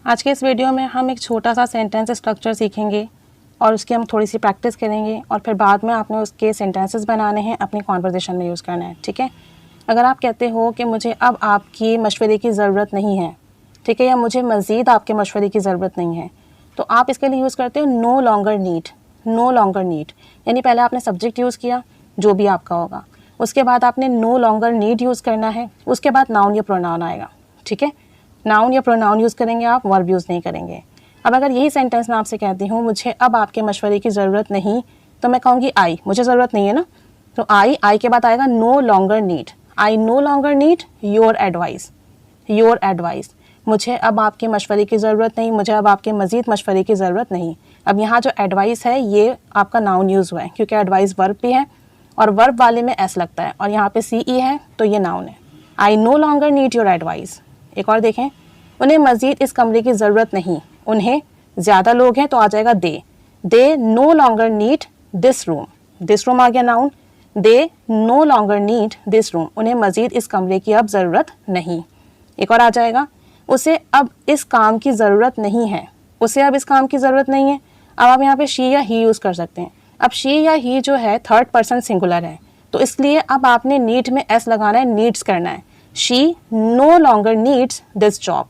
आज के इस वीडियो में हम एक छोटा सा सेंटेंस स्ट्रक्चर सीखेंगे और उसकी हम थोड़ी सी प्रैक्टिस करेंगे और फिर बाद में आपने उसके सेंटेंसेस बनाने हैं, अपनी कॉन्वर्जेशन में यूज़ करना है। ठीक है। अगर आप कहते हो कि मुझे अब आपकी मशवरे की ज़रूरत नहीं है, ठीक है, या मुझे मज़ीद आपके मशवरे की ज़रूरत नहीं है, तो आप इसके लिए यूज़ करते हो no longer need. No longer need यानी पहले आपने सब्जेक्ट यूज़ किया जो भी आपका होगा, उसके बाद आपने नो लॉन्गर नीड यूज़ करना है, उसके बाद नाउन या प्रोनाउन आएगा। ठीक है, नाउन या प्रोनाउन यूज़ करेंगे आप, वर्ब यूज़ नहीं करेंगे। अब अगर यही सेंटेंस मैं आपसे कहती हूँ मुझे अब आपके मशवरे की ज़रूरत नहीं, तो मैं कहूँगी आई, मुझे ज़रूरत नहीं है ना, तो आई के बाद आएगा no longer need. I no longer need your advice. Your advice, मुझे अब आपके मशवरे की ज़रूरत नहीं, मुझे अब आपके मज़ीद मशवरे की ज़रूरत नहीं। अब यहाँ जो एडवाइस है ये आपका नाउन यूज़ हुआ है क्योंकि एडवाइस वर्ब भी है और वर्ब वाले में एस लगता है और यहाँ पे सी ई है तो ये नाउन है। आई no longer need your advice. एक और देखें, उन्हें मज़ीद इस कमरे की ज़रूरत नहीं, उन्हें ज़्यादा लोग हैं तो आ जाएगा they no longer need this room. This room आ गया noun. They no longer need this room, उन्हें मज़ीद इस कमरे की अब ज़रूरत नहीं। एक और आ जाएगा, उसे अब इस काम की ज़रूरत नहीं है, उसे अब इस काम की ज़रूरत नहीं है। अब आप यहाँ पे शी या ही यूज़ कर सकते हैं। अब शी या ही जो है थर्ड पर्सन सिंगुलर है तो इसलिए अब आपने नीड में एस लगाना है, नीड्स करना है। She know longer needs this job,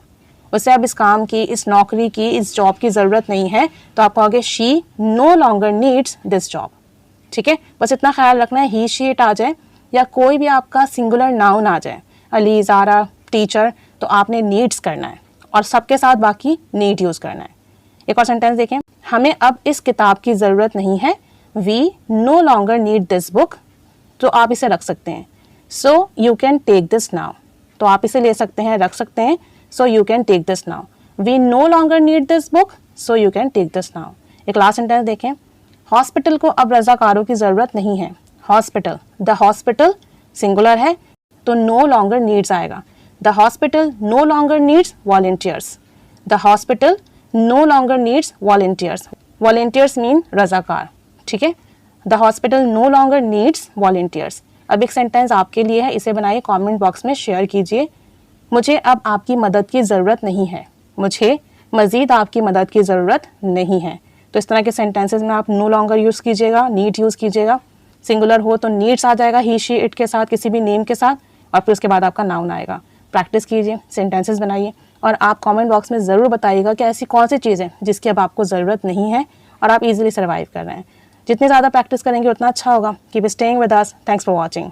उसे अब इस काम की, इस नौकरी की, इस जॉब की ज़रूरत नहीं है, तो आप कहोगे she know longer needs this job. ठीक है, बस इतना ख्याल रखना है ही शी इट आ जाए या कोई भी आपका सिंगुलर नाउन आ जाए, अली, ज़ारा, टीचर, तो आपने नीड्स करना है और सबके साथ बाकी नीड यूज़ करना है। एक और सेंटेंस देखें, हमें अब इस किताब की ज़रूरत नहीं है, we no longer need this book, तो आप इसे रख सकते हैं। So you can take this now, तो आप इसे ले सकते हैं, रख सकते हैं। So you can take this now, we no longer need this book, so you can take this now. एक लास्ट सेंटेंस देखें, हॉस्पिटल को अब रजाकारों की ज़रूरत नहीं है। हॉस्पिटल, द हॉस्पिटल सिंगुलर है तो नो लॉन्गर नीड्स आएगा। The hospital no longer needs volunteers. The hospital no longer needs volunteers. Volunteers mean रजाकार। ठीक है, the hospital no longer needs volunteers. अब एक सेंटेंस आपके लिए है, इसे बनाइए, कमेंट बॉक्स में शेयर कीजिए। मुझे अब आपकी मदद की ज़रूरत नहीं है, मुझे मज़ीद आपकी मदद की ज़रूरत नहीं है। तो इस तरह के सेंटेंसेस में आप नो लॉन्गर यूज़ कीजिएगा, नीड यूज़ कीजिएगा। सिंगुलर हो तो नीड्स आ जाएगा ही शी इट के साथ, किसी भी नेम के साथ, और फिर उसके बाद आपका नाउन आएगा। प्रैक्टिस कीजिए, सेंटेंसेस बनाइए और आप कमेंट बॉक्स में ज़रूर बताइएगा कि ऐसी कौन सी चीज़ें जिसकी अब आपको ज़रूरत नहीं है और आप इजीली सर्वाइव कर रहे हैं। जितनी ज़्यादा प्रैक्टिस करेंगे उतना अच्छा होगा। Keep staying with us. Thanks for watching.